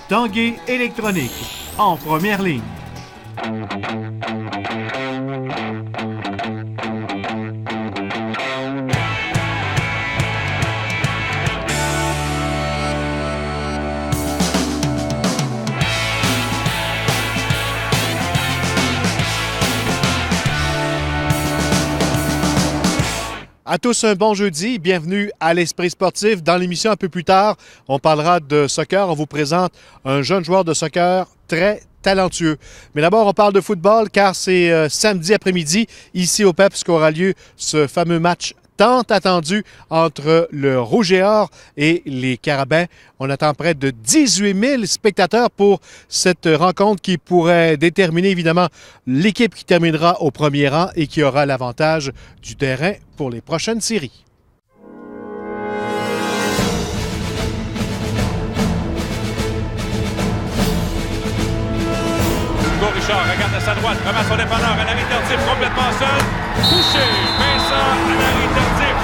Tanguay électronique, en première ligne. À tous un bon jeudi, bienvenue à l'Esprit sportif. Dans l'émission un peu plus tard, on parlera de soccer. On vous présente un jeune joueur de soccer très talentueux. Mais d'abord, on parle de football car c'est samedi après-midi, ici au PEPS, qu'aura lieu ce fameux match tant attendu entre le Rouge et Or et les Carabins. On attend près de 18 000 spectateurs pour cette rencontre qui pourrait déterminer évidemment l'équipe qui terminera au premier rang et qui aura l'avantage du terrain pour les prochaines séries. Hugo Richard regarde à sa droite, ramasse son dépanneur, à l'arrêt tardif, complètement seul. Touché, Vincent à l'arrêt tardif.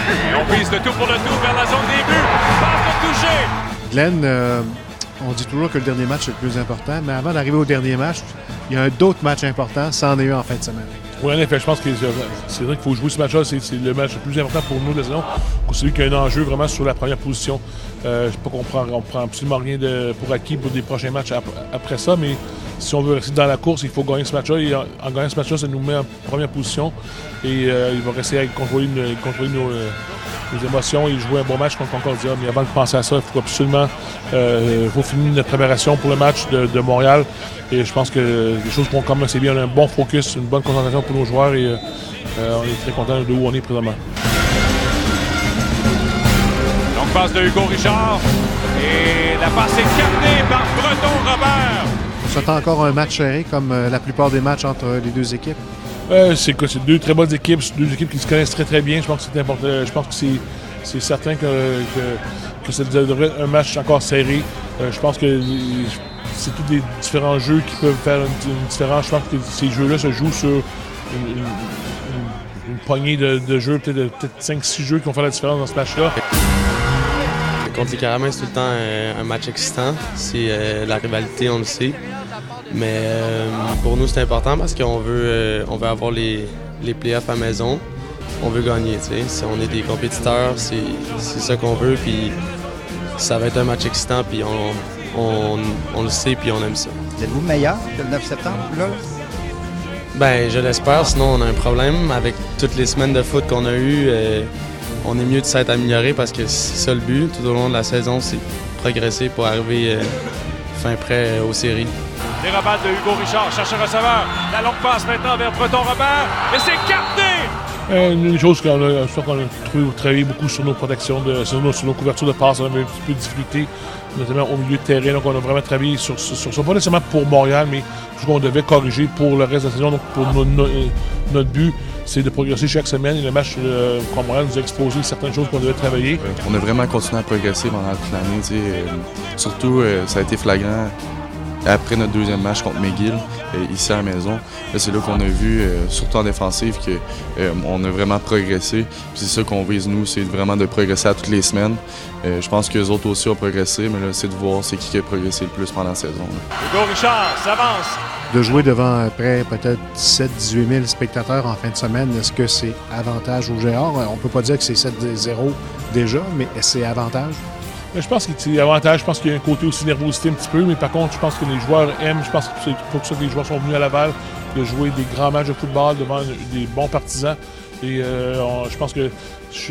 Et on vise le tout pour le tout vers la zone des buts. Passe de toucher. Glenn, on dit toujours que le dernier match est le plus important, mais avant d'arriver au dernier match, il y a d'autres matchs importants. Ça en est un en fin de semaine. Oui, en effet, je pense que c'est vrai qu'il faut jouer ce match-là. C'est le match le plus important pour nous de la saison. C'est lui qui a un enjeu vraiment sur la première position. Je ne sais pas qu'on prend absolument rien pour acquis pour des prochains matchs après ça, mais si on veut rester dans la course, il faut gagner ce match-là. Et en gagnant ce match-là, ça nous met en première position. Et il va rester à contrôler nos émotions et jouer un bon match contre Concordia. Mais avant de penser à ça, il faut absolument finir notre préparation pour le match de Montréal. Et je pense que les choses vont commencer bien. On a un bon focus, une bonne concentration pour nos joueurs et on est très contents de où on est présentement. Donc passe de Hugo Richard et la passe est captée par Breton Robert. On s'attend encore à un match serré comme la plupart des matchs entre les deux équipes. C'est deux très bonnes équipes, deux équipes qui se connaissent très très bien. Je pense que c'est important. Je pense que c'est certain que ça devrait être un match encore serré. Je pense que c'est tous des différents jeux qui peuvent faire une différence. Je pense que ces jeux-là se jouent sur une poignée de jeux, peut-être 5-6 jeux qui vont faire la différence dans ce match-là. Contre les Carabins, c'est tout le temps un match excitant. C'est la rivalité, on le sait. Mais pour nous, c'est important parce qu'on veut avoir les playoffs à la maison. On veut gagner, tu sais. Si on est des compétiteurs, c'est ça qu'on veut. Puis ça va être un match excitant, puis on le sait, puis on aime ça. Êtes-vous meilleur que le 9 septembre, là? Ben, je l'espère. Sinon, on a un problème. Avec toutes les semaines de foot qu'on a eues, on est mieux de s'être amélioré parce que c'est ça le but. Tout au long de la saison, c'est progresser pour arriver fin prêt aux séries. Dérobade de Hugo Richard, cherche un receveur. La longue passe maintenant vers Breton Robert. Et c'est capté! Une chose qu'on a travaillé beaucoup sur nos protections, sur nos couvertures de passe, on avait un petit peu de difficulté, notamment au milieu de terrain. Donc on a vraiment travaillé sur ça, pas nécessairement pour Montréal, mais ce qu'on devait corriger pour le reste de la saison. Donc pour notre but, c'est de progresser chaque semaine. Et le match contre Montréal nous a exposé certaines choses qu'on devait travailler. On a vraiment continué à progresser pendant toute l'année. Surtout, ça a été flagrant après notre deuxième match contre McGill, ici à la maison. Là, c'est là qu'on a vu, surtout en défensive, qu'on a vraiment progressé. Puis c'est ça qu'on vise, nous, c'est vraiment de progresser à toutes les semaines. Je pense qu'eux autres aussi ont progressé, mais là, c'est de voir c'est qui a progressé le plus pendant la saison. Hugo Richard s'avance. De jouer devant près peut-être 17-18 000 spectateurs en fin de semaine, est-ce que c'est avantage au Géant? On ne peut pas dire que c'est 7-0 déjà, mais c'est avantage? Je pense que c'est avantage. Je pense qu'il y a un côté aussi nervosité un petit peu, mais par contre, je pense que les joueurs aiment. Je pense que c'est pour ça que les joueurs sont venus à Laval, de jouer des grands matchs de football devant des bons partisans. Et je pense que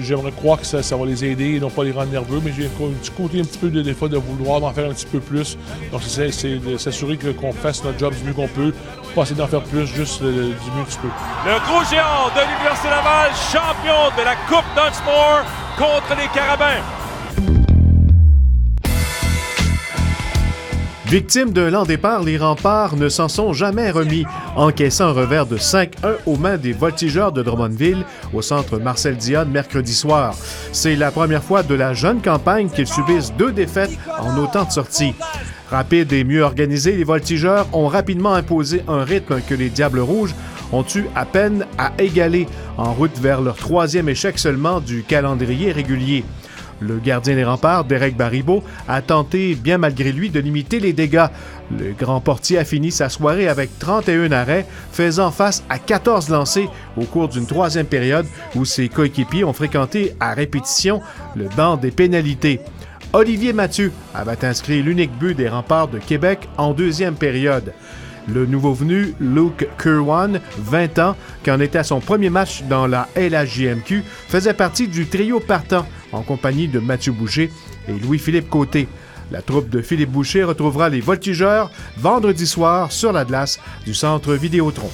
j'aimerais croire que ça va les aider et non pas les rendre nerveux, mais j'ai un petit côté un petit peu des fois de vouloir en faire un petit peu plus. Donc c'est de s'assurer qu'on fasse notre job du mieux qu'on peut, pas essayer d'en faire plus, juste du mieux que tu peux. Le gros géant de l'Université Laval, champion de la Coupe Dunsmore contre les Carabins. Victimes de l'an départ, les remparts ne s'en sont jamais remis, encaissant un revers de 5-1 aux mains des Voltigeurs de Drummondville au centre Marcel Dionne mercredi soir. C'est la première fois de la jeune campagne qu'ils subissent 2 défaites en autant de sorties. Rapides et mieux organisés, les Voltigeurs ont rapidement imposé un rythme que les Diables Rouges ont eu à peine à égaler, en route vers leur 3e échec seulement du calendrier régulier. Le gardien des Remparts, Derek Baribeau, a tenté, bien malgré lui, de limiter les dégâts. Le grand portier a fini sa soirée avec 31 arrêts, faisant face à 14 lancés au cours d'une troisième période où ses coéquipiers ont fréquenté à répétition le banc des pénalités. Olivier Mathieu avait inscrit l'unique but des Remparts de Québec en deuxième période. Le nouveau venu, Luke Kirwan, 20 ans, qui en était à son premier match dans la LHJMQ, faisait partie du trio partant en compagnie de Mathieu Boucher et Louis-Philippe Côté. La troupe de Philippe Boucher retrouvera les Voltigeurs vendredi soir sur la glace du centre Vidéotron.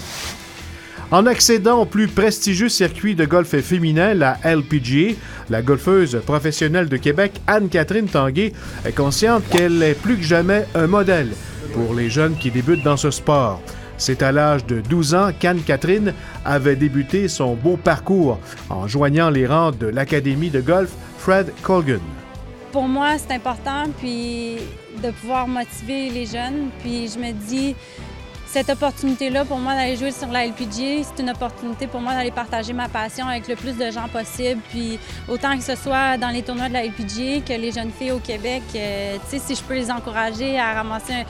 En accédant au plus prestigieux circuit de golf féminin, la LPGA, la golfeuse professionnelle de Québec, Anne-Catherine Tanguay, est consciente qu'elle est plus que jamais un modèle pour les jeunes qui débutent dans ce sport. C'est à l'âge de 12 ans qu'Anne-Catherine avait débuté son beau parcours en joignant les rangs de l'Académie de golf Fred Colgan. Pour moi, c'est important puis de pouvoir motiver les jeunes. Puis je me dis, cette opportunité-là pour moi d'aller jouer sur la LPGA, c'est une opportunité pour moi d'aller partager ma passion avec le plus de gens possible. Puis autant que ce soit dans les tournois de la LPGA que les jeunes filles au Québec, tu sais, si je peux les encourager à ramasser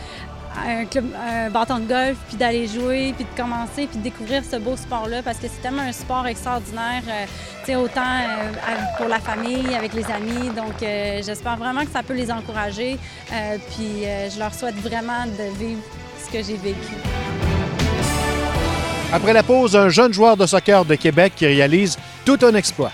un bâton de golf, puis d'aller jouer, puis de commencer, puis de découvrir ce beau sport-là, parce que c'est tellement un sport extraordinaire, tu sais, autant pour la famille, avec les amis. Donc, j'espère vraiment que ça peut les encourager, puis je leur souhaite vraiment de vivre ce que j'ai vécu. Après la pause, un jeune joueur de soccer de Québec qui réalise tout un exploit.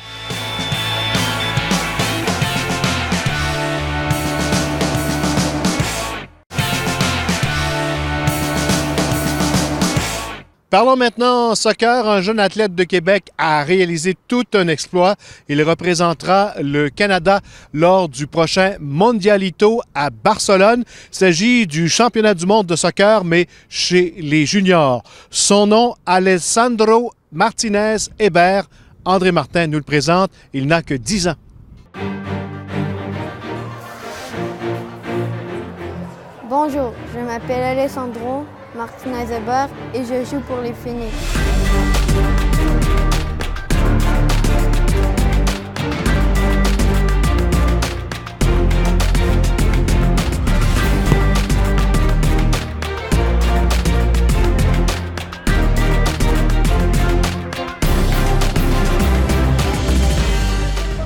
Parlons maintenant soccer. Un jeune athlète de Québec a réalisé tout un exploit. Il représentera le Canada lors du prochain Mondialito à Barcelone. Il s'agit du championnat du monde de soccer, mais chez les juniors. Son nom, Alessandro Martinez Hébert. André Martin nous le présente. Il n'a que 10 ans. Bonjour, je m'appelle Alessandro Martinez Hébert et je joue pour les Phoenix.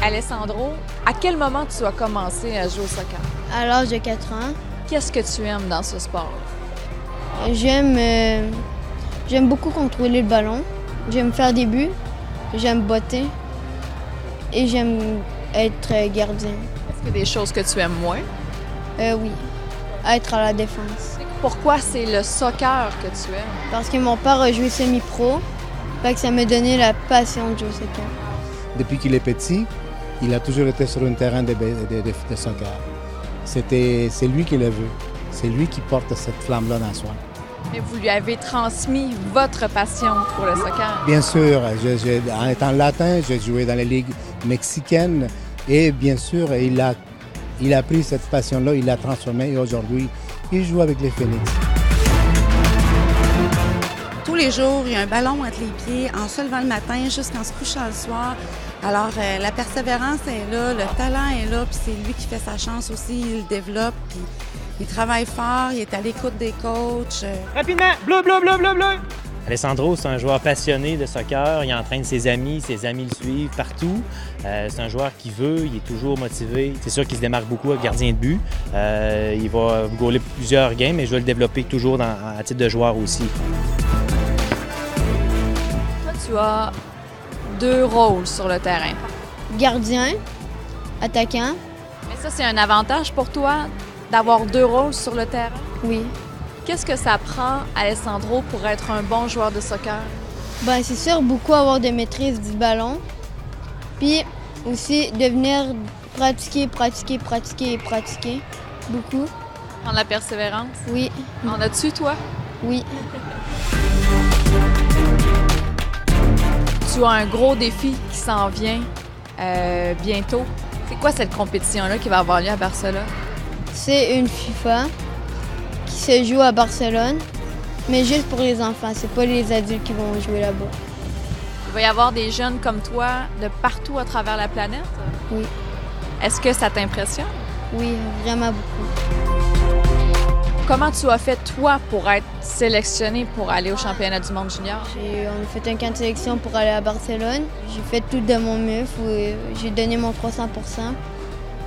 Alessandro, à quel moment tu as commencé à jouer au soccer? À l'âge de 4 ans. Qu'est-ce que tu aimes dans ce sport? J'aime beaucoup contrôler le ballon, j'aime faire des buts, j'aime botter et j'aime être gardien. Est-ce qu'il y a des choses que tu aimes moins? Oui, être à la défense. Pourquoi c'est le soccer que tu aimes? Parce que mon père a joué semi-pro, fait que ça m'a donné la passion de jouer au soccer. Depuis qu'il est petit, il a toujours été sur un terrain de soccer. C'est lui qui le veut. C'est lui qui porte cette flamme-là dans soi. Mais vous lui avez transmis votre passion pour le soccer? Bien sûr. En étant latin, j'ai joué dans les ligues mexicaines et bien sûr, il a pris cette passion-là, il l'a transformée et aujourd'hui, il joue avec les Phoenix. Tous les jours, il y a un ballon entre les pieds en se levant le matin jusqu'en se couchant le soir. Alors, la persévérance est là, le talent est là, puis c'est lui qui fait sa chance aussi, il le développe, puis il travaille fort, il est à l'écoute des coachs. Rapidement, bleu, bleu, bleu, bleu, bleu! Alessandro, c'est un joueur passionné de soccer, il entraîne ses amis le suivent partout. C'est un joueur qui veut, il est toujours motivé. C'est sûr qu'il se démarque beaucoup avec gardien de but. Il va gauler plusieurs games, mais je vais le développer toujours à titre de joueur aussi. Toi, tu as 2 rôles sur le terrain. Gardien, attaquant. Mais ça, c'est un avantage pour toi d'avoir 2 rôles sur le terrain? Oui. Qu'est-ce que ça prend, Alessandro, pour être un bon joueur de soccer? Ben, c'est sûr, beaucoup avoir de maîtrise du ballon. Puis aussi de venir pratiquer. Beaucoup. En la persévérance? Oui. En as-tu, toi? Oui. Tu as un gros défi qui s'en vient bientôt. C'est quoi cette compétition-là qui va avoir lieu à Barcelone? C'est une FIFA qui se joue à Barcelone, mais juste pour les enfants. C'est pas les adultes qui vont jouer là-bas. Il va y avoir des jeunes comme toi de partout à travers la planète? Oui. Est-ce que ça t'impressionne? Oui, vraiment beaucoup. Comment tu as fait, toi, pour être sélectionné pour aller au championnat du monde junior? On a fait un camp de sélection pour aller à Barcelone. J'ai fait tout de mon mieux. J'ai donné mon 300 %.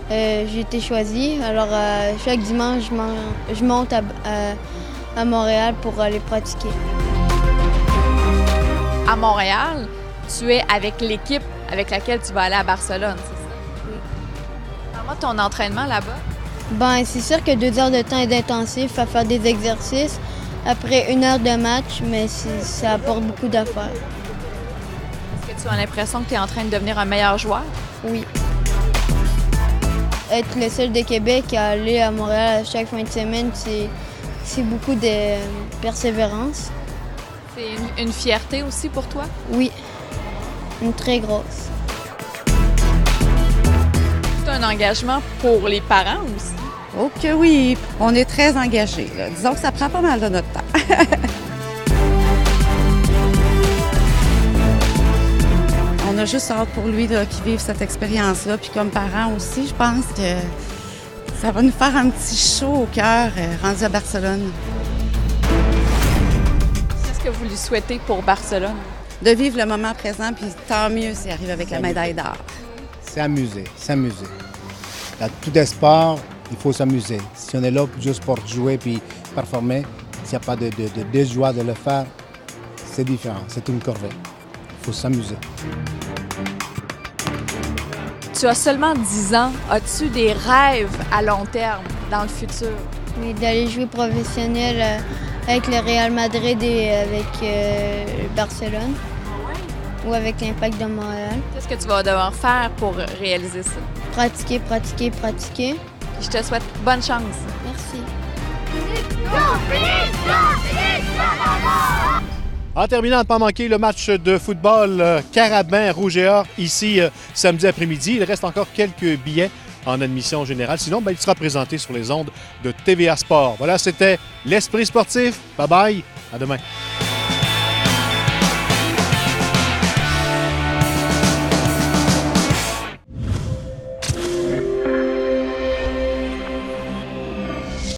J'ai été choisie. Alors, chaque dimanche, je monte à Montréal pour aller pratiquer. À Montréal, tu es avec l'équipe avec laquelle tu vas aller à Barcelone, c'est ça? Oui. Parle-moi de ton entraînement là-bas. Ben, c'est sûr que 2 heures de temps d'intensif à faire des exercices. Après 1 heure de match, mais ça apporte beaucoup d'affaires. Est-ce que tu as l'impression que tu es en train de devenir un meilleur joueur? Oui. Être le seul de Québec à aller à Montréal à chaque fin de semaine, c'est beaucoup de persévérance. C'est une fierté aussi pour toi? Oui, une très grosse. C'est un engagement pour les parents aussi? Oh que oui, on est très engagés. Là. Disons que ça prend pas mal de notre temps. On a juste hâte pour lui qu'il vive cette expérience-là. Puis comme parents aussi, je pense que ça va nous faire un petit chaud au cœur rendu à Barcelone. Qu'est-ce que vous lui souhaitez pour Barcelone? De vivre le moment présent, puis tant mieux s'il arrive avec la médaille d'or. S'amuser. Dans tout sport, il faut s'amuser. Si on est là juste pour jouer puis performer, s'il n'y a pas de joie de le faire, c'est différent. C'est une corvée. Il faut s'amuser. Tu as seulement 10 ans. As-tu des rêves à long terme dans le futur? Oui, d'aller jouer professionnel avec le Real Madrid et avec Barcelone. Ou avec l'Impact de Montréal. Qu'est-ce que tu vas devoir faire pour réaliser ça? Pratiquer. Je te souhaite bonne chance. Merci. En terminant, ne pas manquer le match de football Carabin Rouge et Or ici samedi après-midi. Il reste encore quelques billets en admission générale. Sinon, il sera présenté sur les ondes de TVA Sport. Voilà, c'était l'Esprit sportif. Bye bye. À demain.